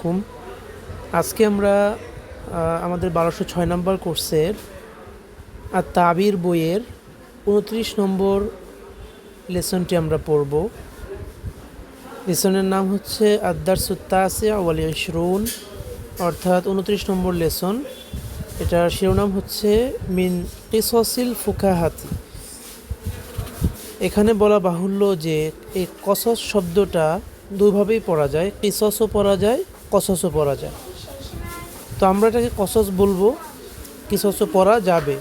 আলাইকুম। আজকে আমরা আমাদের 1206 নম্বর কোর্সের আর তাবির বইয়ের 29 নম্বর লেসনটি আমরা পড়ব। লেসনের নাম হচ্ছে আদ-দারসুত তাসিউ ওয়াল 20, অর্থাৎ 29 নম্বর লেসন। এটার শিরোনাম হচ্ছে মিন কিসসিল ফুকাহাত। এখানে বলা বাহুল্য যে এই কসস শব্দটা দুইভাবেই পড়া যায়, কিসসও পড়া যায়, কসসও পড়া যায়। তো আমরা এটাকে কসস বলবো, কিসসও পড়া যাবে।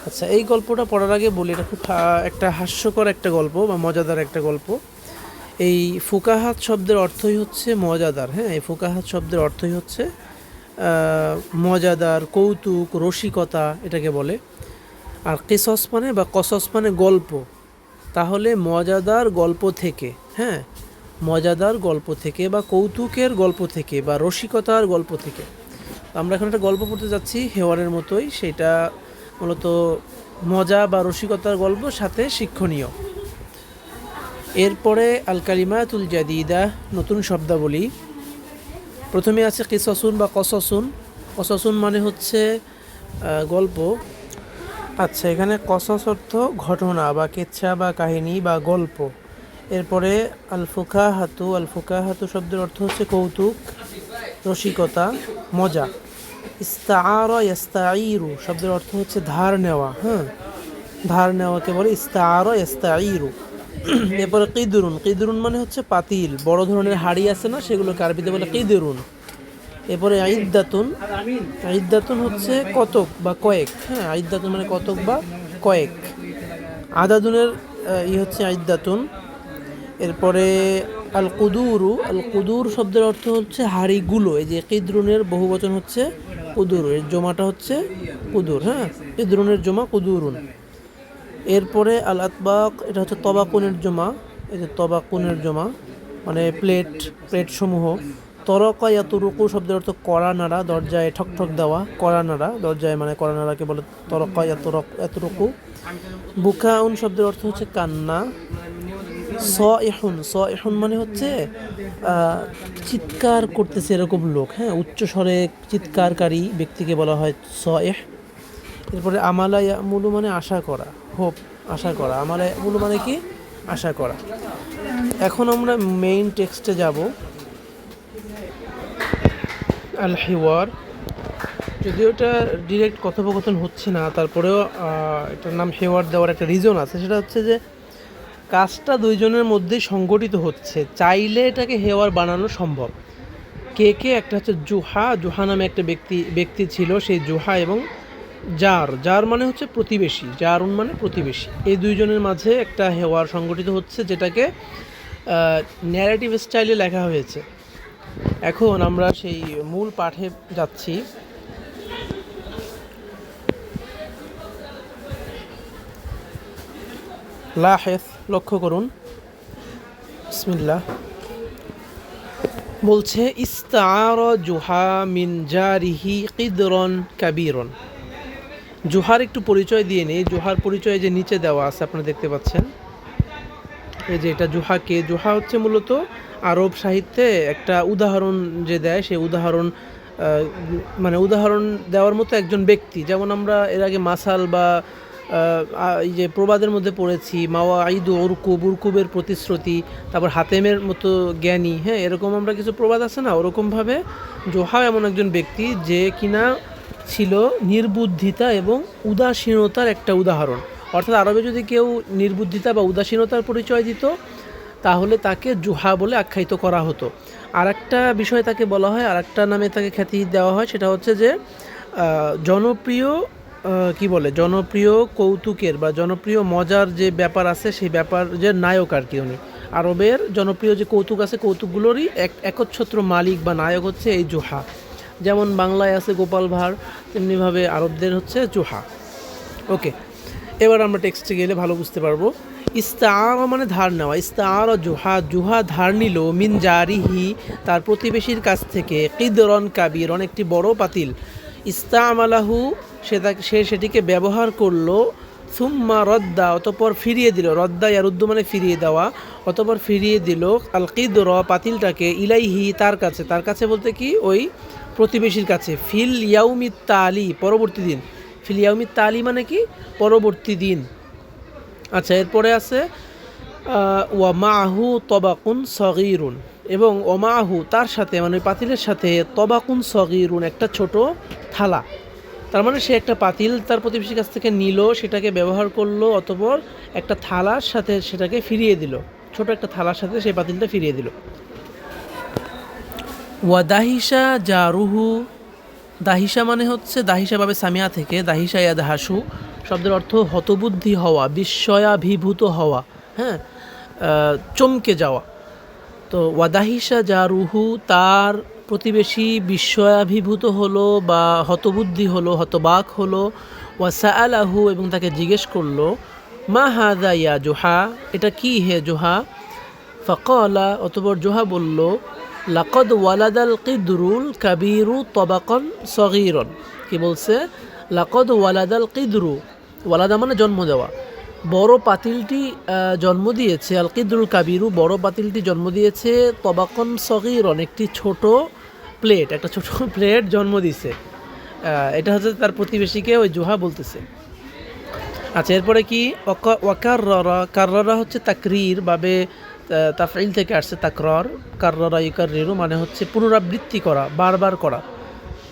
আচ্ছা, এই গল্পটা পড়ার আগে বলি, এটা খুব একটা হাস্যকর একটা গল্প বা মজাদার একটা গল্প। এই ফুকাহাত শব্দের অর্থই হচ্ছে মজাদার। হ্যাঁ, এই ফুকাহাত শব্দের অর্থই হচ্ছে মজাদার, কৌতুক, রসিকতা এটাকে বলে। আর কিসস মানে বা কসস মানে গল্প। তাহলে মজাদার গল্প থেকে, হ্যাঁ, মজাদার গল্প থেকে বা কৌতুকের গল্প থেকে বা রসিকতার গল্প থেকে। আমরা এখন একটা গল্প পড়তে যাচ্ছি হেওয়ারের মতোই, সেটা মূলত মজা বা রসিকতার গল্প, সাথে শিক্ষণীয়। এরপরে আল কালিমাতুল জাদিদা, নতুন শব্দাবলী। প্রথমে আছে কিসসুন বা কসসুন। কসসুন মানে হচ্ছে গল্প। আচ্ছা, এখানে কসস অর্থ ঘটনা বা কেচ্ছা বা কাহিনী বা গল্প। এরপরে আল ফুকাহাতু। আল ফুকাহাতু শব্দের অর্থ হচ্ছে কৌতুক, রসিকতা, মজা। ইস্তাআরা ইস্তাঈরু শব্দের অর্থ হচ্ছে ধার নেওয়া। হ্যাঁ, ধার নেওয়াকে বলে ইস্তাআরা ইস্তাঈরু। এরপরে কিদরুন। কিদরুন মানে হচ্ছে পাতিল, বড় ধরনের হাড়ি আছে না, সেগুলোকে আরবিতে বলে কিদরুন। এরপরে আইদ্দাতুন। আইদ্দাতুন হচ্ছে কতক বা কয়েক। হ্যাঁ, আইদ্দাতুন মানে কতক বা কয়েক। আদাদুনের হচ্ছে আইদ্দাতুন। এরপরে আল কুদুরু। আল কুদুর শব্দের অর্থ হচ্ছে হাড়িগুলো। এই যে কিদরুনের বহুবচন হচ্ছে কুদুর, এর জমাটা হচ্ছে কুদুর। হ্যাঁ, কিদরুনের জমা কুদুরুন। এরপরে আল আতবাক, এটা হচ্ছে তবাকুনের জমা। এই যে তবাকুনের জমা মানে প্লেট সমূহ। তরকা ইয়াতুরুকু শব্দের অর্থ কড়া নাড়া, দরজায় ঠকঠক দেওয়া, কড়া নাড়া, দরজায় মানে কড়া নাড়াকে বলে তরকা ইয়াতুরুকু। বুকাউন শব্দের অর্থ হচ্ছে কান্না। সইহুন মানে হচ্ছে চিৎকার করতেছে এরকম লোক। হ্যাঁ, উচ্চস্বরে চিৎকারকারী ব্যক্তিকে বলা হয় সয়েহ। এরপরে আমালা ইয়ামুলু মানে আশা করা, হোপ, আশা করা। আমালা ইয়ামুলু মানে কি? আশা করা। এখন আমরা মেইন টেক্সটে যাব। আল হিওয়ার, যদিও এটা ডিরেক্ট কথোপকথন হচ্ছে না, তারপরেও এটার নাম হেওয়ার দেওয়ার একটা রিজন আছে। সেটা হচ্ছে যে কাজটা দুইজনের মধ্যেই সংগঠিত হচ্ছে, চাইলে এটাকে হেওয়ার বানানো সম্ভব। কে একটা হচ্ছে জুহা নামে একটা ব্যক্তি ছিল, সেই জুহা এবং জার মানে হচ্ছে প্রতিবেশী, জারুন মানে প্রতিবেশী। এই দুইজনের মাঝে একটা হেওয়ার সংগঠিত হচ্ছে, যেটাকে ন্যারেটিভ স্টাইলে লেখা হয়েছে। এখন আমরা সেই মূল পাঠে যাচ্ছি। লাহেস, লক্ষ্য করুন। বিসমিল্লাহ। বলছে ইস্তাআরা জুহা মিন জারিহি কিদরন কাবীরন। জুহার একটু পরিচয় দিয়ে নেই। জুহার পরিচয় যে নিচে দেওয়া আছে, আপনারা দেখতে পাচ্ছেন। এই যে এটা জুহাকে, জুহা হচ্ছে মূলত আরব সাহিত্যে একটা উদাহরণ যে দেয়, সেই উদাহরণ মানে উদাহরণ দেওয়ার মতো একজন ব্যক্তি। যেমন আমরা এর আগে মাসাল বা এই যে প্রবাদের মধ্যে পড়েছি, মাওয়া আইদু উরকুবের প্রতিশ্রুতি, তারপর হাতেমের মতো জ্ঞানী। হ্যাঁ, এরকম আমরা কিছু প্রবাদ আছে না, ওরকমভাবে জোহা এমন একজন ব্যক্তি যে কিনা ছিল নির্বুদ্ধিতা এবং উদাসীনতার একটা উদাহরণ। অর্থাৎ আরবে যদি কেউ নির্বুদ্ধিতা বা উদাসীনতার পরিচয় দিত, তাহলে তাকে জুহা বলে আখ্যায়িত করা হতো। আর একটা বিষয় তাকে বলা হয়, আর একটা নামে তাকে খ্যাতি দেওয়া হয়, সেটা হচ্ছে যে জনপ্রিয় কৌতুকের বা জনপ্রিয় মজার যে ব্যাপার আছে, সেই ব্যাপার যে নায়ক আর কি উনি। আরবের জনপ্রিয় যে কৌতুক আছে, কৌতুকগুলোরই একচ্ছত্র মালিক বা নায়ক হচ্ছে এই জুহা। যেমন বাংলায় আছে গোপাল ভাঁড়, তেমনিভাবে আরবদের হচ্ছে জুহা। ওকে, এবার আমরা টেক্সটে গেলে ভালো বুঝতে পারবো। ইস্তাআরা মানে ধার নেওয়া। ইস্তাআরা জুহা ধার নিল মিন জারিহি, তার প্রতিবেশীর কাছ থেকে, কিদরন কাবীরন, একটি বড় পাতিল। ইস্তামালাহু, সে সেটিকে ব্যবহার করলো। সুম্মা রদ্দা অতপর ফিরিয়ে দিল, রদ্দা ইয়ারুদ্দু মানে ফিরিয়ে দেওয়া, অতপর ফিরিয়ে দিল আল কিদর পাতিলটাকে ইলাইহি তার কাছে, তার কাছে বলতে কি ওই প্রতিবেশীর কাছে, ফিল ইয়াউমিত তালি পরবর্তী দিন, ফিল ইয়াউমিত তালি মানে কি পরবর্তী দিন। আচ্ছা, এরপরে আছে ওয়া মাহু তবাকুন সগীরুন, এবং ওমাহু তার সাথে মানে ওই পাতিলের সাথে তবাকুন সগীরুন একটা ছোট থালা, তার মানে সে একটা পাতিল তার প্রতিবেশীর কাছ থেকে নিল, সেটাকে ব্যবহার করলো, অতঃপর একটা থালার সাথে সেটাকে ফিরিয়ে দিল, ছোট একটা থালার সাথে সেই পাতিলটা ফিরিয়ে দিল। ওয়া দাহিসা জারুহু, দাহিসা মানে হচ্ছে দাহিসা ভাবে সামিয়া থেকে, দাহিসা ইয়াদ হাসু শব্দের অর্থ হতবুদ্ধি হওয়া, বিস্ময়াভিভূত হওয়া, হ্যাঁ, চমকে যাওয়া। তো ওয়াদাহিসা জারুহু তার প্রতিবেশী বিস্ময়াভিভূত হলো বা হতবুদ্ধি হলো, হতবাক হলো। ওয়াসা আলাহু এবং তাকে জিজ্ঞেস করলো, মা হাদা ইয়া জোহা, এটা কি হে জোহা। ফকলা অতপর জোহা বলল, লাকদ ওয়ালাদাল কিদরুল কাবিরু তবাকন সগীরন, কি বলছে, লাকদ ওয়ালাদাল কিদরু, ওয়ালাদা মানে জন্ম দেওয়া, বড় পাতিলটি জন্ম দিয়েছে, আল কিদরুল কাবিরু বড় পাতিলটি জন্ম দিয়েছে, তবাকন সগীরন একটি ছোট প্লেট, একটা ছোট প্লেট জন্ম দিছে। এটা হচ্ছে তার প্রতিবেশীকে ওই জোহা বলতেছে। আচ্ছা, এরপরে কি ওয়াকাররা, কাররা হচ্ছে তাকরির ভাবে তাফঈল থেকে আসছে তাকরার, কাররা ইউকাররিরু মানে হচ্ছে পুনরাবৃত্তি করা, বারবার করা।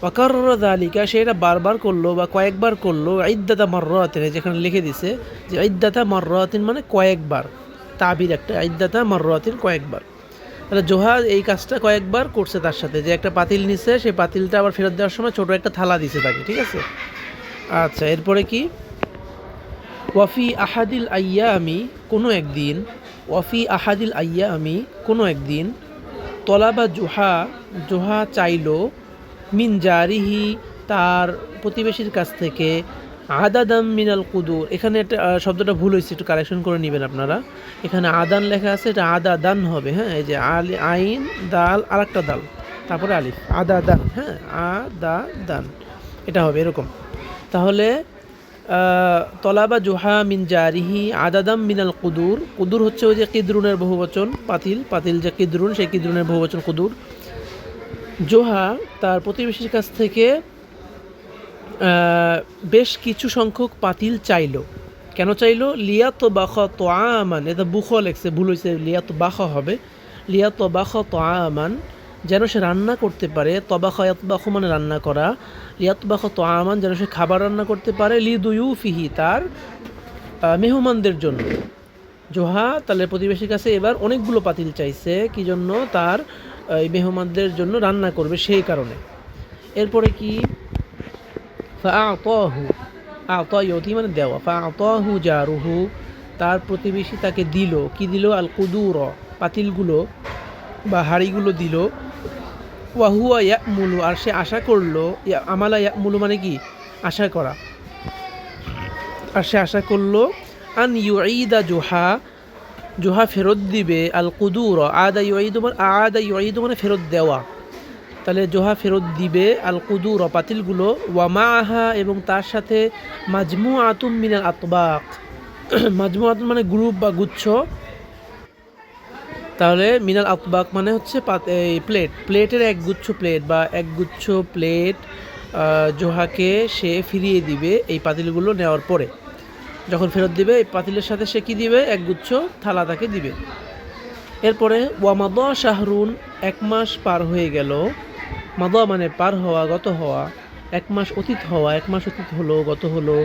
ওয়াকাররা যালিকা সেটা বারবার করলো বা কয়েকবার করলো, ইদ্দাতা মাররাতিন যেখানে লিখে দিছে যে ইদ্দাতা মাররাতিন মানে কয়েকবার, তাবির একটা, ইদ্দাতা মাররাতিন কয়েকবার। তাহলে জোহা এই কাজটা কয়েকবার করছে তার সাথে, যে একটা পাতিল নিছে, সেই পাতিলটা আবার ফেরত দেওয়ার সময় ছোট একটা থালা দিছে তাকে, ঠিক আছে। আচ্ছা, এরপরে কি ওয়াফি আহাদিল আইয়া আমি কোনো একদিন, ওয়াফি আহাদিল আইয়া আমি কোনো একদিন, তলাবা জোহা জোহা চাইল, মিন জারিহি তার প্রতিবেশীর কাছ থেকে, আদাদাম মিনাল কুদুর, এখানে একটা শব্দটা ভুল হয়েছে, একটু কারেকশন করে নেবেন আপনারা, এখানে আদান লেখা আছে, এটা আদাদান হবে, হ্যাঁ, এই যে আইন দাল আর একটা দাল তারপরে আলিফ, আদাদান, হ্যাঁ, আদাদান এটা হবে এরকম। তাহলে তলাবা জোহা মিন জারিহি আদাদাম মিনাল কুদুর, কুদুর হচ্ছে ওই যে কিদরুনের বহুবচন, পাতিল, পাতিল যে কিদরুন সেই কিদরুনের বহুবচন কুদুর। জোহা তার প্রতিবেশীর কাছ থেকে বেশ কিছু সংখ্যক পাতিল চাইল, কেন চাইল, লিয়াত বাখ তো আমান, এটা বুখ লেখছে, ভুল হয়েছে, লিয়াত বাখ হবে, লিয়াত বাখ তো আমান যেন সে রান্না করতে পারে, তবাখা ইয়াতবাখু মানে রান্না করা, ইয়াতবাখু তাআমান যেন সে খাবার রান্না করতে পারে, লিদুয়ুফিহি তার মেহমানদের জন্য। জোহা তাহলে প্রতিবেশীর কাছে এবার অনেকগুলো পাতিল চাইছে, কি জন্য, তার এই মেহমানদের জন্য রান্না করবে সেই কারণে। এরপরে কি ফাআতাহু, আতা ইউতি মানে দেওয়া, ফাআতাহু জারুহু তার প্রতিবেশী তাকে দিল, কি দিল, আল কুদুর পাতিলগুলো বা হাঁড়িগুলো দিল, ওয়াহুয়া ইয়ামুলু আর সে আশা করলো, আমালা ইয়ামুলু মানে কি আশা করা, আর সে আশা করলো, আন ইউঈদা জোহা জোহা ফেরত দিবে, আল কুদুর আদা ইউঈদু মানে ফেরত দেওয়া, তাহলে জোহা ফেরত দিবে আল কুদুর পাতিলগুলো, ওয়ামাহা এবং তার সাথে মাজমুআতুম মিনাল আতবাক, মাজমুআতুম মানে গ্রুপ বা গুচ্ছ, তাহলে মিনাল আতবাক মানে হচ্ছে এই প্লেট, প্লেটের একগুচ্ছ প্লেট বা একগুচ্ছ প্লেট জোহাকে সে ফিরিয়ে দিবে এই পাতিলগুলো নেওয়ার পরে, যখন ফেরত দিবে এই পাতিলের সাথে সে কী দিবে, একগুচ্ছ থালা তাকে দিবে। এরপরে ওয়ামাদা শাহরুন এক মাস পার হয়ে গেল, মাদা মানে পার হওয়া, গত হওয়া, এক মাস অতীত হওয়া, এক মাস অতীত হলো, গত হলো।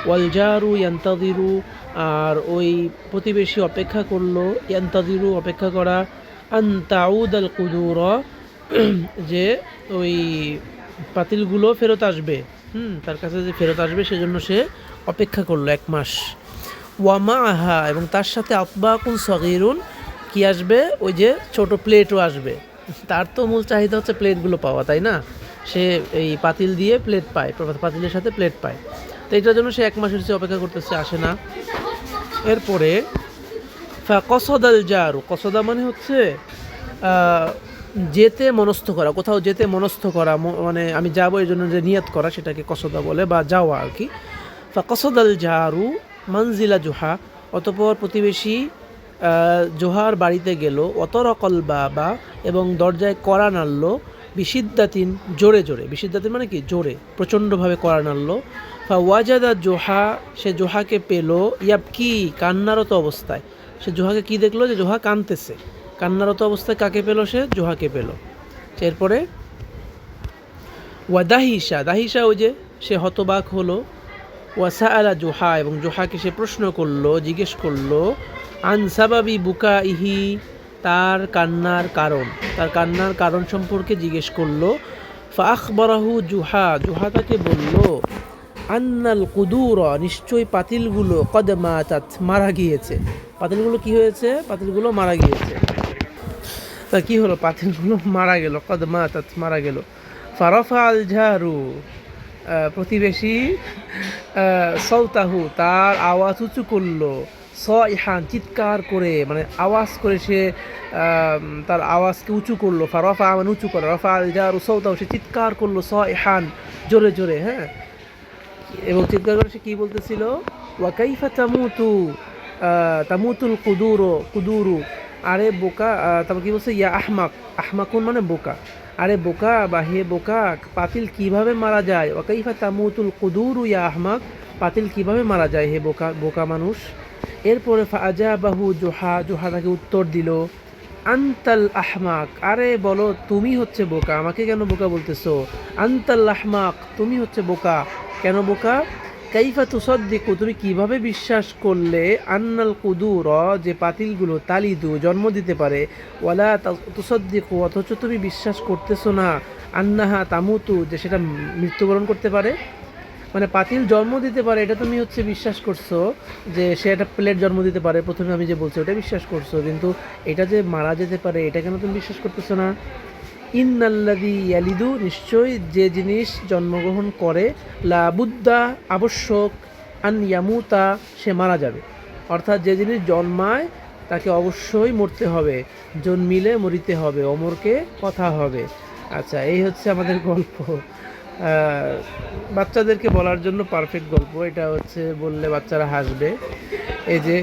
ওয়ালজারু ইয়ান্তাদিরু আর ওই প্রতিবেশী অপেক্ষা করলো, ইয়ান্তাদিরু অপেক্ষা করা, আনতাউদ আল কুদুর যে ওই পাতিলগুলো ফেরত আসবে, তার কাছে যে ফেরত আসবে সেজন্য সে অপেক্ষা করলো এক মাস। ওয়ামা আহা এবং তার সাথে আতবাকুন সগীরুন কি আসবে, ওই যে ছোট প্লেটও আসবে, তার তো মূল চাহিদা হচ্ছে প্লেটগুলো পাওয়া, তাই না, সে এই পাতিল দিয়ে প্লেট পায়, পাতিলের সাথে প্লেট পায়, তো এটার জন্য সে এক মাসের চেয়ে অপেক্ষা করতেছে, আসে না। এরপরে কসদাল জারু, কসদা মানে হচ্ছে যেতে মনস্থ করা, কোথাও যেতে মনস্থ করা, মানে আমি যাবো এই জন্য যে নিয়ত করা, সেটাকে কসদা বলে বা যাওয়া আর কি। কসদাল জারু মানজিলা জুহা, অতঃপর প্রতিবেশী জোহার বাড়িতে গেল, অতরকল বাবা এবং দরজায় কড়া নাড়ল, বিশিদ্দাতিন জোরে জোরে, বিশিদ্দাতিন মানে কি জোরে, প্রচণ্ডভাবে কড়া নাড়ল। ওয়াজাদা জোহা, সে জোহাকে পেল, কি কান্নারত অবস্থায়। সে জোহাকে কি দেখলো, যে জোহা কাঁদতেছে, কান্নারত অবস্থায় কাকে পেল, সে জোহাকে পেল। এরপরে দাহিসা, দাহিসা ওই যে সে হতবাক হলো। ওয়াসা আলা জোহা, এবং জোহাকে সে প্রশ্ন করলো, জিজ্ঞেস করলো, আন সাবাবি বুকা ইহি, তার কান্নার কারণ, তার কান্নার কারণ সম্পর্কে জিজ্ঞেস করলো। ফাখবরাহু জুহা, জুহা তাকে বলল, আন্নাল কুদুর, নিশ্চয়ই পাতিলগুলো, কদমাতাত, মারা গিয়েছে। পাতিলগুলো কি হয়েছে, পাতিলগুলো মারা গিয়েছে। তা কি হলো, পাতিলগুলো মারা গেল, কদমাতাত, মারা গেল। ফারাফা আল ঝারু, প্রতিবেশী সৌতাহু, তার আওয়াজ উঁচু করলো, ইহান, চিৎকার করে, মানে আওয়াজ করে সে তার আওয়াজকে উঁচু করলো। ফারাফা মানে উঁচু করে, রফা আল ঝারু সৌতাহু, সে চিৎকার করলো, ইহান, জোরে জোরে, হ্যাঁ। এবং চিৎকার করে সে কী বলতেছিল, ওয়াকাইফা তামুতু, তামুতুল কুদুরু, কুদুরু, আরে বোকা, তারপর কী বলছে, ইয়া আহমাক, আহমাকুন মানে বোকা, আরে বোকা বা হে বোকা, পাতিল কিভাবে মারা যায়। ওয়াকাইফা তামুতুল কুদুরু ইয়া আহমাক, পাতিল কিভাবে মারা যায় হে বোকা, বোকা মানুষ। এরপরে ফাআজাবাহু জোহা, জোহা তাকে উত্তর দিল, আন্তাল আহমাক, আরে বলো তুমি হচ্ছে বোকা, আমাকে কেন বোকা বলতেছো। আন্তাল আহমাক, তুমি হচ্ছে বোকা, কেন বোকা। কাইফা তুসাদ্দিকু, তুমি কিভাবে বিশ্বাস করলে, আন্নাল কুদুর, যে পাতিলগুলো, তালিদু, জন্ম দিতে পারে, ওয়ালা তুসাদ্দিকু, অথচ তুমি বিশ্বাস করতেছো না, আন্নাহা তামুতু, যে সেটা মৃত্যুবরণ করতে পারে। মানে পাতিল জন্ম দিতে পারে এটা তুমি হচ্ছে বিশ্বাস করছো, যে সে একটা প্লেট জন্ম দিতে পারে, প্রথমে আমি যে বলছি ওটা বিশ্বাস করছো, কিন্তু এটা যে মারা যেতে পারে এটা কেন তুমি বিশ্বাস করতেছো না। ইন্নাল্লাযী ইয়ালিদু, নিশ্চয়ই যে জিনিস জন্মগ্রহণ করে, লাবুদ্দা, আবশ্যক, আন ইয়ামুতা, সে মারা যাবে। অর্থাৎ যে জিনিস জন্মায় তাকে অবশ্যই মরতে হবে, জন্মিলে মরিতে হবে, অমরকে কথা হবে। আচ্ছা, এই হচ্ছে আমাদের গল্প। বাচ্চাদেরকে বলার জন্য পারফেক্ট গল্প এটা, হচ্ছে বললে বাচ্চারা হাসবে। এই যে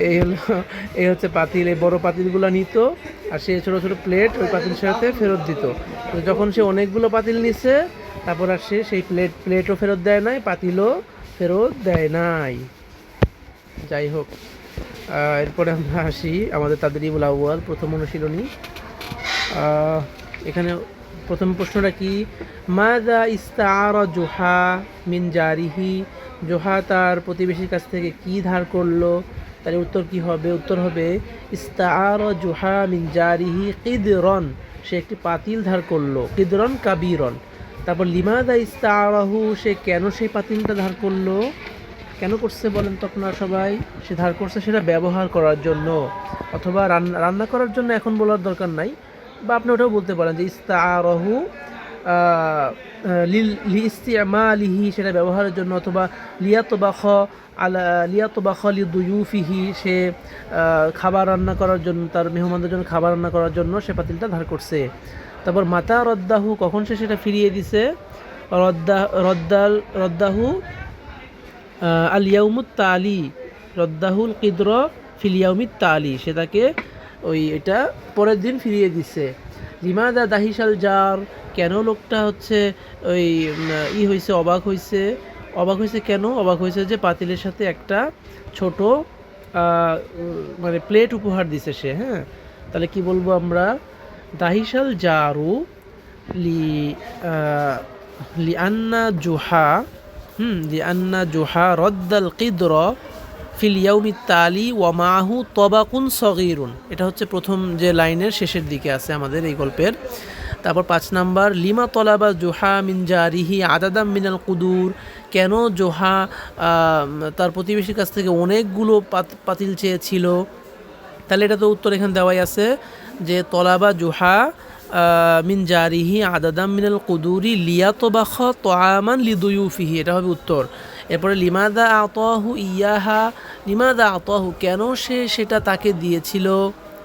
এই হচ্ছে পাতিল, এই বড় পাতিলগুলো নিত আর সে ছোটো ছোটো প্লেট ওই পাতিল সাথে ফেরত দিত। যখন সে অনেকগুলো পাতিল নিছে তারপর আর সে সেই প্লেটও ফেরত দেয় নাই, পাতিলও ফেরত দেয় নাই। যাই হোক, এরপরে আমরা আসি আমাদের তাদরিবুল আউয়াল প্রথম অনুশীলনী। এখানে প্রথম প্রশ্নটা কি, মাযা ইস্তাআরা জোহা মিন জারিহি, জোহা তার প্রতিবেশীর কাছ থেকে কি ধার করলো। তাহলে উত্তর কি হবে, উত্তর হবে ইস্তাআরা জোহা মিন জারিহি কিদরন, সে একটি পাতিল ধার করলো, কিদরন কাবীরন। তারপর লিমাযা ইস্তাআরাহু, সে কেন সেই পাতিলটা ধার করলো, কেন করছে বলেন তো আপনারা সবাই। সে ধার করছে সেটা ব্যবহার করার জন্য, অথবা রান্না করার জন্য, এখন বলার দরকার নাই, বা আপনি ওটাও বলতে পারেন যে ইস্তাআরাহু লিইস্তিমালিহি, সেটা ব্যবহারের জন্য, অথবা লিয়াতবাখ লিদুয়ুফিহি, সে খাবার রান্না করার জন্য, তার মেহমানদের জন্য খাবার রান্না করার জন্য সে পাতিলটা ধার করছে। তারপর মাতা রদ্দাহু, কখন সে সেটা ফিরিয়ে দিছে, রদ্দাহু আল ইয়াউমুত তালি, রদ্দাহুল কিদর ফিল ইয়াউমিত তালি, সে তাকে ওই এটা পরের দিন ফিরিয়ে দিছে। লিমাদা দাহিসাল জার, কেন লোকটা হচ্ছে ওই হয়েছে, অবাক হয়েছে কেন, অবাক হয়েছে যে পাতিলের সাথে একটা ছোট মানে প্লেট উপহার দিছে সে। হ্যাঁ, তাহলে কি বলবো আমরা, দাহিসাল জারু লি আন্না জুহা, লিআন্না জুহা রদ্দাল কিদর ফিল ইয়াউমিত তালি ওয়া মাহু তবাকুন সগীরুন, এটা হচ্ছে প্রথম যে লাইনের শেষের দিকে আছে আমাদের এই গল্পের। তারপর 5 নাম্বার, লিমা তলাবা জোহা মিন জারিহি আদাদাম মিনাল কুদুর, কেন জোহা তার প্রতিবেশীর কাছ থেকে অনেকগুলো পাতিল চেয়েছিল। তাহলে এটা তো উত্তর এখানে দেওয়াই আছে, যে তলাবা জোহা মিন জারিহি আদাদাম মিনাল কুদুরি লিয়াতবাখ তোয়ামান লিদুয়ুফিহি, এটা হবে উত্তর। এরপরে লিমাদা আতাহু ইয়াহা, লিমাদা আতাহু, কেন সে সেটা তাকে দিয়েছিল।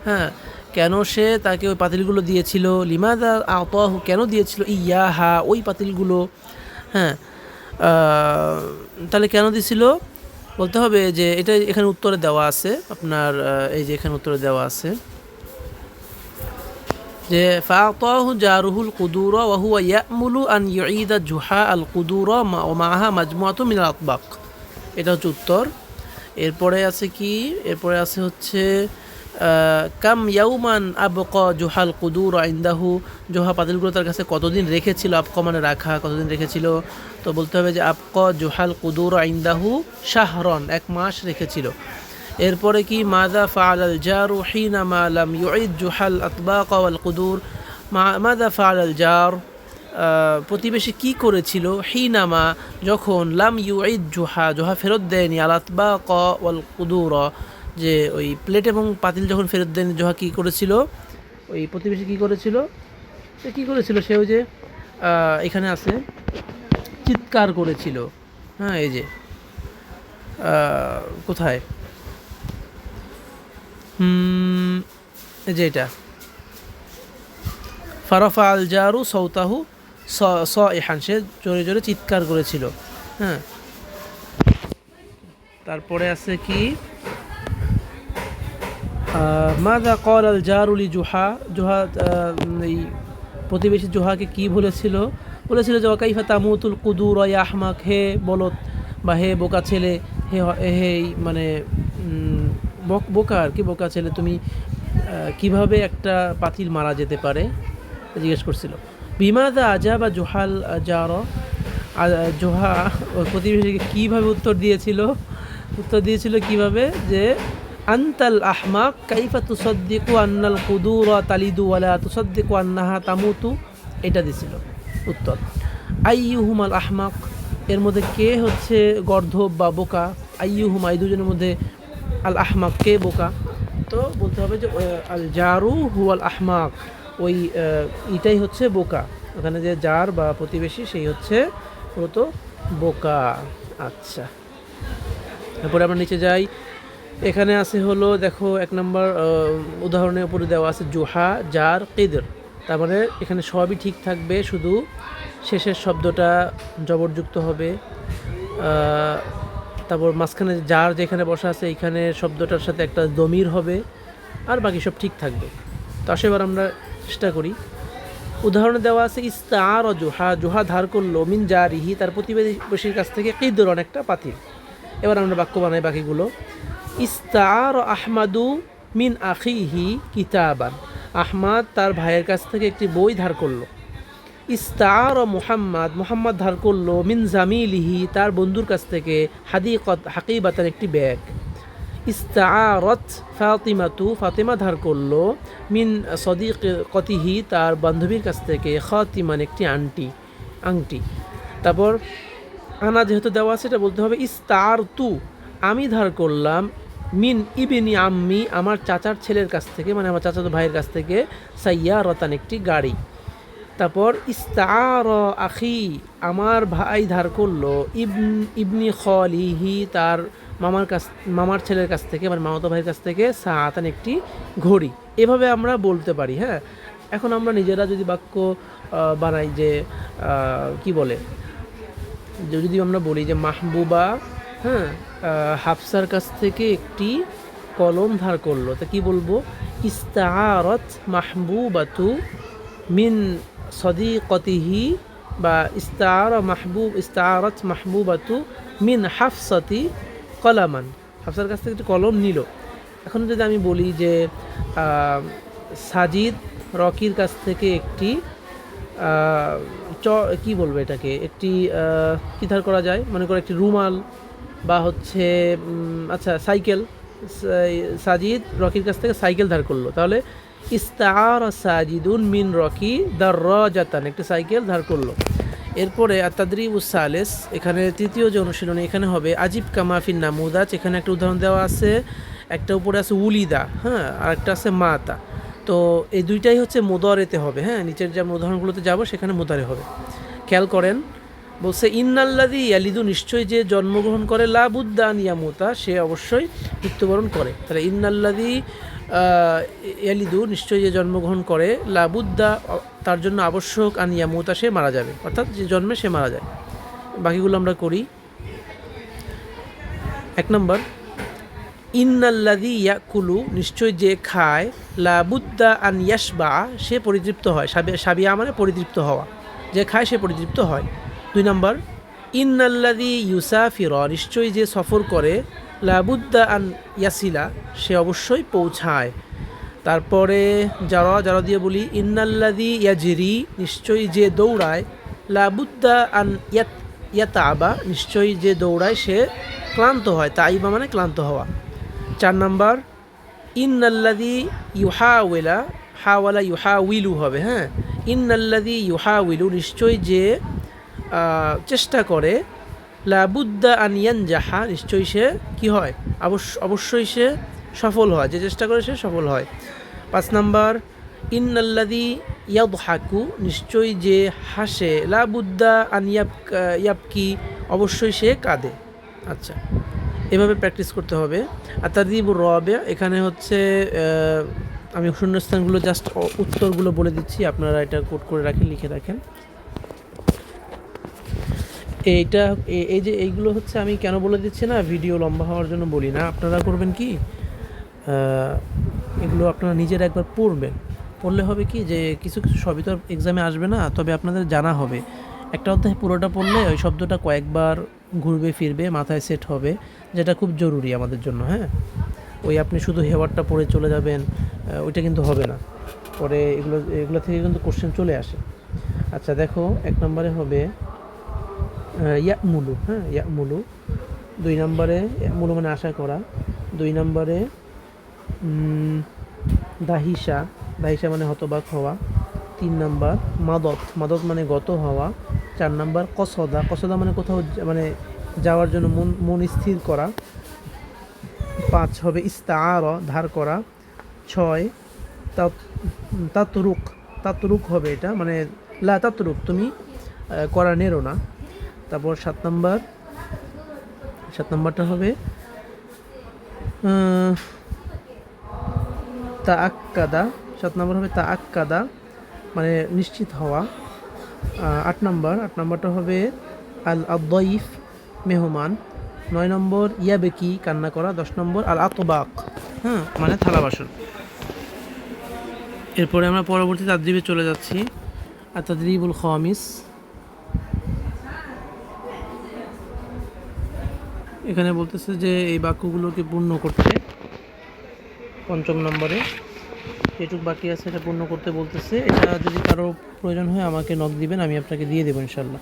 হ্যাঁ, কেন সে তাকে ওই পাতিলগুলো দিয়েছিল, লিমাদা আতাহু, কেন দিয়েছিল, ইয়াহা, ওই পাতিলগুলো। হ্যাঁ, তাহলে কেন দিছিল, বলতে হবে যে এটা এখানে উত্তরে দেওয়া আছে আপনার এই যে এখানে উত্তরে দেওয়া আছে যে ফাআতাহু জারুহুল কুদুরা ওয়া হুয়া ইয়ামুলু আন ইউঈদা জুহা আল কুদুরা ওয়া মাআহা মাজমুআতুন মিনাল আতবাক। এটা হচ্ছে উত্তর। এরপরে আছে কি, এরপরে আছে হচ্ছে কাম ইয়াউমান আবকা জুহাল কুদুর ইনদাহু, জোহা পাতিলগুলো তার কাছে কতদিন রেখেছিল, আবকা মানে রাখা, কতদিন রেখেছিল। তো বলতে হবে যে আবকা জুহাল কুদুর ইনদাহু শাহরন, 1 মাস রেখেছিল। এরপরে কি মাযা ফাআল আল জারু হিনামা লাম ইউঈদ জুহাল আতবাক ওয়াল কুদুর, মাযা ফাআল আল জার, প্রতিবেশী কি করেছিল, হিনামা যখন, লাম ইউঈদ জুহা, জোহা ফেরত দেয়নি, আল আতবাক ওয়াল কুদুর যে ওই প্লেট এবং পাতিল যখন ফেরত দেয়নি, জোহা কী করেছিল, ওই প্রতিবেশী কী করেছিল, সে কী করেছিল, সে ওই যে এখানে আছে চিৎকার করেছিল। হ্যাঁ এই যে কোথায় এই যে এটা ফারাফা আল জারু সৌতাহু ইহান, সে জোরে জোরে চিৎকার করেছিল। হ্যাঁ তারপরে আছে কি মাযা ক্বাল আল জারু লি জুহা, জুহা এই প্রতিবেশী জুহাকে কি বলেছিল, বলেছিল যে কাইফা তামুতুল কুদুর ইয়া আহমাক, হে বলত বা হে বোকা ছেলে, হে মানে বোকা আর কি, বোকা ছেলে তুমি কিভাবে একটা পাতিল মারা যেতে পারে জিজ্ঞেস করছিল। বিমাদা আজাবা জুহাল জার, জোহা ওর প্রতিবেশীকে কীভাবে উত্তর দিয়েছিল কীভাবে, যে আনতাল আহমাক কাইফা তুসাদ্দিকু আন্নাল কুদুরা তালিদু ওয়ালা তুসাদ্দিকু আন্নাহা তামুতু, এটা দিছিল উত্তর। আইয়ুহুমাল আহমাক, এর মধ্যে কে হচ্ছে গর্ধব বা বোকা, আইয়ুহুমা এই দুজনের মধ্যে আল আহমাক কে বোকা। তো বলতে হবে যে আল জারু হুয়াল আহমাক, ওই এটাই হচ্ছে বোকা, ওখানে যে জার বা প্রতিবেশী সেই হচ্ছে মূলত বোকা। আচ্ছা এরপরে আমরা নিচে যাই, এখানে আছে হলো দেখো 1 নম্বর উদাহরণের উপরে দেওয়া আছে জুহা জার কিদর, তার মানে এখানে সবই ঠিক থাকবে, শুধু শেষের শব্দটা জবরযুক্ত হবে, তারপর মাঝখানে জার যেখানে বসা আছে এইখানে শব্দটার সাথে একটা দমির হবে, আর বাকি সব ঠিক থাকবে। তো এবার আমরা চেষ্টা করি। উদাহরণে দেওয়া আছে ইস্তার জুহা, জুহা ধার করলো মিন জারিহি, তার প্রতিবেশীর কাছ থেকে কিদর অনেকটা পাতিল। এবার আমরা বাক্য বানাই বাকিগুলো। ইস্তার আহমাদু মিন আখিহি কিতাবান, আহমাদ তার ভাইয়ের কাছ থেকে একটি বই ধার করলো। ইস্তার মুহাম্মদ, মুহাম্মদ ধার করলো মিন জামিলিহি, তার বন্ধুর কাছ থেকে হাকিবাতান একটি ব্যাগ। ইস্তাআরাত ফাতিমাতু, ফাতিমা ধার করলো মিন সদিকতিহি, তার বান্ধবীর কাছ থেকে খাতিমান একটি আংটি। তারপর আনা যেহেতু দেওয়া আছে এটা বলতে হবে ইস্তারতু, আমি ধার করলাম মিন ইবনি আম্মি, আমার চাচার ছেলের কাছ থেকে, মানে আমার চাচাতো ভাইয়ের কাছ থেকে সাইয়ারাতান একটি গাড়ি। তারপর ইস্তার আখি, আমার ভাই ধার করলো ইবনি খলিহি, তার মামার ছেলের কাছ থেকে, মানে মামাতো ভাইয়ের কাছ থেকে সাআতান একটি ঘড়ি। এভাবে আমরা বলতে পারি। হ্যাঁ এখন আমরা নিজেরা যদি বাক্য বানাই যে কি বলে, যদি আমরা বলি যে মাহবুবা হ্যাঁ হাফসার কাছ থেকে একটি কলম ধার করলো, তা কি বলবো, ইস্তাআরাত মাহবুবাতু মিন সদিকতিহি, বা ইস্তাআরাত মাহবুবাতু মিন হাফসাতি কলামান, হাফসার কাছ থেকে একটি কলম নিল। এখন যদি আমি বলি যে সাজিদ রকির কাছ থেকে একটি কি বলবো এটাকে, একটি কি ধার করা যায়, মনে করো একটি রুমাল বা হচ্ছে আচ্ছা সাইকেল, সাজিদ রকির কাছ থেকে সাইকেল ধার করলো, তাহলে ইস্তাআর সাজিদুন মিন রকি দাররাজাতান, একটি সাইকেল ধার করলো। এরপরে আত-তাদরিবুস সালিস, এখানে তৃতীয় যে অনুশীলনী, এখানে হবে আজিব কামাফিন নামুদাজ, এখানে একটা উদাহরণ দেওয়া আছে, একটা উপরে আছে উলিদা, হ্যাঁ আর একটা আছে মাতা। তো এই দুইটাই হচ্ছে মুদারেতে হবে। হ্যাঁ নিচের যে উদাহরণগুলোতে যাব সেখানে মুদারে হবে। খেয়াল করেন বলছে ইন্নাল্লাযী ইয়ালিদু, নিশ্চয়ই যে জন্মগ্রহণ করে, লা বুদ্দা আন ইয়ামুতা, সে অবশ্যই মৃত্যুবরণ করে। তাহলে ইন্নাল্লাযী ইয়ালিদু, নিশ্চয়ই যে জন্মগ্রহণ করে, লা বুদ্দা তার জন্য আবশ্যক, আন ইয়ামুতা সে মারা যাবে, অর্থাৎ যে জন্মে সে মারা যায়। বাকিগুলো আমরা করি। এক নম্বর, ইন্নাল্লাযী ইয়াকুলু, নিশ্চয় যে খায়, লা বুদ্দা আন ইয়াশবা, সে পরিতৃপ্ত হয়। সাবিয়া মানে পরিতৃপ্ত হওয়া, যে খায় সে পরিতৃপ্ত হয়। দুই নম্বর, ইন্নাল্লাযী ইউসাফির, নিশ্চয়ই যে সফর করে, লা বুদ্দা আন ইয়াসিলা, সে অবশ্যই পৌঁছায়। তারপরে যারা দিয়ে বলি, ইন্নাল্লাযী ইয়াজরি, নিশ্চয়ই যে দৌড়ায়, লা বুদ্দা আন ইয়াতাবা, নিশ্চয়ই যে দৌড়ায় সে ক্লান্ত হয়। তাইবা মানে ক্লান্ত হওয়া। চার নাম্বার, ইন্নাল্লাযী ইউহাওয়ালা, হাওয়ালা ইউহাউইলু হবে, হ্যাঁ। ইন্নাল্লাযী ইউহাউইলু, নিশ্চয়ই যে চেষ্টা করে, লা বুদ্দা আন ইয়ানজাহা, নিশ্চয়ই সে কি হয়, অবশ্যই সে সফল হয়, যে চেষ্টা করে সে সফল হয়। পাঁচ নাম্বার, ইন্নাল্লাযী ইয়াদহাকু, নিশ্চয়ই যে হাসে, লা বুদ্দা আন ইয়াবকি, অবশ্যই সে কাঁদে। আচ্ছা, এভাবে প্র্যাকটিস করতে হবে। আর তাদরিবুর রাবি, এখানে হচ্ছে আমি শূন্যস্থানগুলো জাস্ট উত্তরগুলো বলে দিচ্ছি, আপনারা এটা কোড করে রাখেন, লিখে রাখেন। এই যে এইগুলো হচ্ছে আমি কেন বলে দিচ্ছি না, ভিডিও লম্বা হওয়ার জন্য বলি না। আপনারা করবেন কি, এগুলো আপনারা নিজেরা একবার পড়বেন। পড়লে হবে কি, যে কিছু কিছু সবই তো এক্সামে আসবে না, তবে আপনাদের জানা হবে। একটা অধ্যায় পুরোটা পড়লে ওই শব্দটা কয়েকবার ঘুরবে ফিরবে, মাথায় সেট হবে, যেটা খুব জরুরি আমাদের জন্য, হ্যাঁ। ওই আপনি শুধু হেওয়ারটা পড়ে চলে যাবেন, ওইটা কিন্তু হবে না। পরে এগুলো থেকে কিন্তু কোশ্চেন চলে আসে। আচ্ছা দেখো, এক নম্বরে হবে ইয়ামুলু, হ্যাঁ, ইয়ামুলু। দুই নম্বরে ইয়ামুলু মানে আশা করা। দুই নম্বরে দাহিসা, দাহিসা মানে হতবাক হওয়া। তিন নম্বর মাদত মানে গত হওয়া। চার নম্বর কসদা মানে কোথাও মানে যাওয়ার জন্য মন স্থির করা। পাঁচ হবে ইস্তাআর, ধার করা। ছয় তাতরুক হবে, এটা মানে লা তাতরুক, তুমি করা নেরো না। তারপর সাত নম্বরটা হবে তাআক্কাদা। সাত নম্বর হবে তাআক্কাদা, মানে নিশ্চিত হওয়া। আট নম্বরটা হবে আদ-দাইফ, মেহমান। 9 নম্বর ইয়াবেকি, কান্না করা। 10 নম্বর আল আতবাক, হ্যাঁ, মানে থালা বাসন। এরপরে আমরা পরবর্তী তাদরিবে চলে যাচ্ছি। আর তাদরিবুল খামিস, এখানে বলতেছে যে এই বাক্যগুলোকে পূর্ণ করতে, পঞ্চম নম্বরে যেটুকু বাকি আছে এটা পূর্ণ করতে বলতেছে। এটা যদি কারো প্রয়োজন হয় আমাকে নক দিবেন, আমি আপনাকে দিয়ে দেবো ইনশাল্লাহ।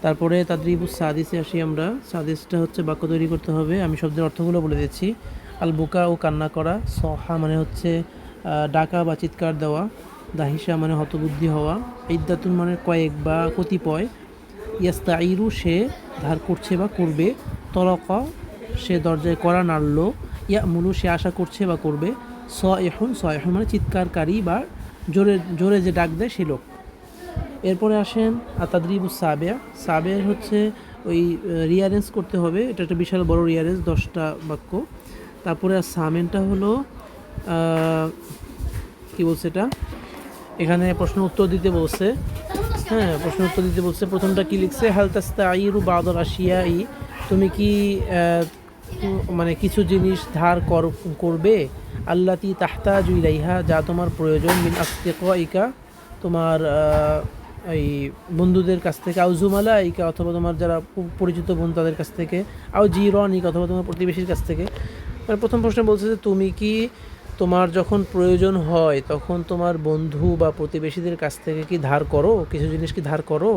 তারপরে তাদরিবুস সাদিসে আসি আমরা। সাদিসটা হচ্ছে বাক্য তৈরি করতে হবে। আমি শব্দের অর্থগুলো বলে দিচ্ছি। আল বুকা, ও কান্না করা। সহা মানে হচ্ছে ডাকা বা চিৎকার দেওয়া। দাহিসা মানে হতবুদ্ধি হওয়া। ইদ্দাতুন মানে কয়েক বা কতিপয়। ইয়াস্তাইরু, সে ধার করছে বা করবে। তরকা, সে দরজায় কড়া নাড়ল। ইয়ামুলু, সে আশা করছে বা করবে। সয়হুন মানে চিৎকারকারী বা জোরে জোরে যে ডাক দেয় সে লোক। এরপরে আসেন তাদরিবুস সাবে হচ্ছে ওই রিয়ারেঞ্জ করতে হবে। এটা একটা বিশাল বড় রিয়ারেঞ্জ, 10টা বাক্য। তারপরে সামেনটা হলো কি বলছে এটা, এখানে প্রশ্ন উত্তর দিতে বলছে, হ্যাঁ, প্রশ্ন উত্তর দিতে বলছে। প্রথমটা কি লিখছে, হাল তাস্তাইরু বাদল আশিয়াই, তুমি কি মানে কিছু জিনিস ধার করবে। আল্লাতি তাহতাজু ইলাইহা, যা তোমার প্রয়োজন। মিন আসদিকাইকা, তোমার এই বন্ধুদের কাছ থেকে। আউ জুমালাইকা, অথবা তোমার যারা পরিচিত বন্ধু তাদের কাছ থেকে। আউ জিরানিকা, অথবা তোমার প্রতিবেশীর কাছ থেকে। মানে প্রথম প্রশ্ন বলছে যে তুমি কি তোমার যখন প্রয়োজন হয় তখন তোমার বন্ধু বা প্রতিবেশীদের কাছ থেকে কি ধার করো, কিছু জিনিস কি ধার করো।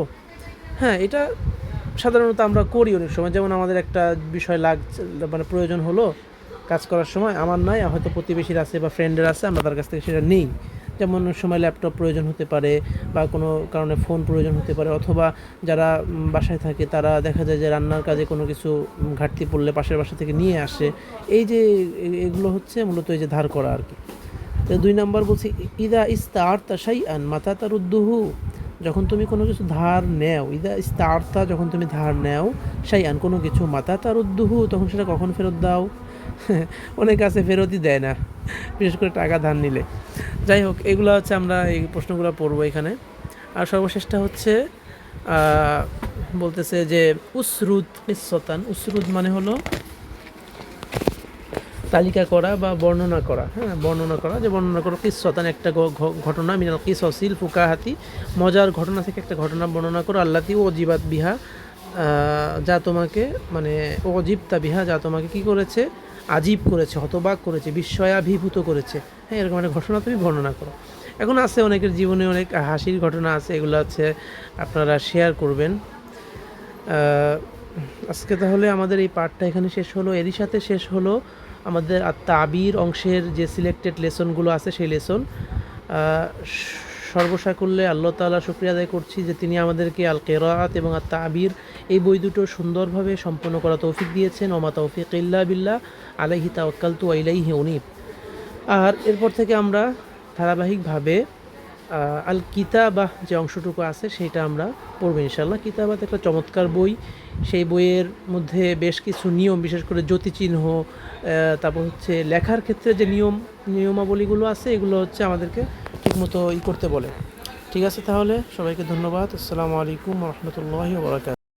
হ্যাঁ, এটা সাধারণত আমরা করি অনেক সময়। যেমন আমাদের একটা বিষয় মানে প্রয়োজন হলো কাজ করার সময়, আমার নাই, হয়তো প্রতিবেশীর আছে বা ফ্রেন্ডের আছে, আমরা তার কাছ থেকে সেটা নেই। যেমন অনেক সময় ল্যাপটপ প্রয়োজন হতে পারে, বা কোনো কারণে ফোন প্রয়োজন হতে পারে, অথবা যারা বাসায় থাকে তারা দেখা যায় যে রান্নার কাজে কোনো কিছু ঘাটতি পড়লে পাশের বাসা থেকে নিয়ে আসে। এই যে এগুলো হচ্ছে মূলত এই যে ধার করা আর কি। তো 2 নম্বর বলছি, ইদা ইস্তাআরতা শাইআন মাতা তারুদ্দুহু, যখন তুমি কোনো কিছু ধার নেও। ইদা ইস্তাআরতা, যখন তুমি ধার নেও। শাইআন, কোনো কিছু। মাতা তারুদ্দুহু, তখন সেটা কখন ফেরত দাও। অনেক আছে ফেরতই দেয় না, বিশেষ করে টাকা ধার নিলে। যাই হোক, এগুলো হচ্ছে আমরা এই প্রশ্নগুলো পড়বো এখানে। আর সর্বশেষটা হচ্ছে বলতেছে যে উসরুদ কিসসাতান। উসরুদ মানে হলো তালিকা করা বা বর্ণনা করা, হ্যাঁ, বর্ণনা করা, যে বর্ণনা করো কিসসাতান, একটা ঘটনা, মিনাল কিসসিল ফুকাহাতি, মজার ঘটনা থেকে একটা ঘটনা বর্ণনা করো, আল্লাতি ওজিবাত বিহা, যা তোমাকে মানে অজিবতা বিহা, যা তোমাকে কি করেছে, আজীব করেছে, হতবাক করেছে, বিস্ময়াভিভূত করেছে, হ্যাঁ, এরকম একটা ঘটনা তুমি বর্ণনা করো। এখন আছে অনেকের জীবনে অনেক হাসির ঘটনা আছে, এগুলো আছে আপনারা শেয়ার করবেন। আজকে তাহলে আমাদের এই পার্টটা এখানে শেষ হলো। এরই সাথে শেষ হলো আমাদের তাবির অংশের যে সিলেক্টেড লেসনগুলো আছে সেই লেসন। সর্বসাকুল্যে আল্লাহ তাআলা শুকরিয়া আদায় করছি যে তিনি আমাদেরকে আল কিরাআত এবং তাবির এই বই দুটো সুন্দরভাবে সম্পন্ন করা তৌফিক দিয়েছেন। ওমা তৌফিক ইল্লা বিল্লাহ, আলাইহি তাওয়াক্কালতু ওয়া ইলাইহি উনীব। আর এরপর থেকে আমরা ধারাবাহিকভাবে আল কিতাবাহ যে অংশটুকু আছে সেইটা আমরা পড়বো ইনশাআল্লাহ। কিতাবাত একটা চমৎকার বই, সেই বইয়ের মধ্যে বেশ কিছু নিয়ম, বিশেষ করে জ্যোতিচিহ্ন, তারপর হচ্ছে লেখার ক্ষেত্রে যে নিয়মাবলীগুলো আছে এগুলো হচ্ছে আমাদেরকে ঠিকমতো করতে বলে। ঠিক আছে, তাহলে সবাইকে ধন্যবাদ। আসসালামু আলাইকুম ওয়া রাহমাতুল্লাহি ওয়া বারাকাতুহু।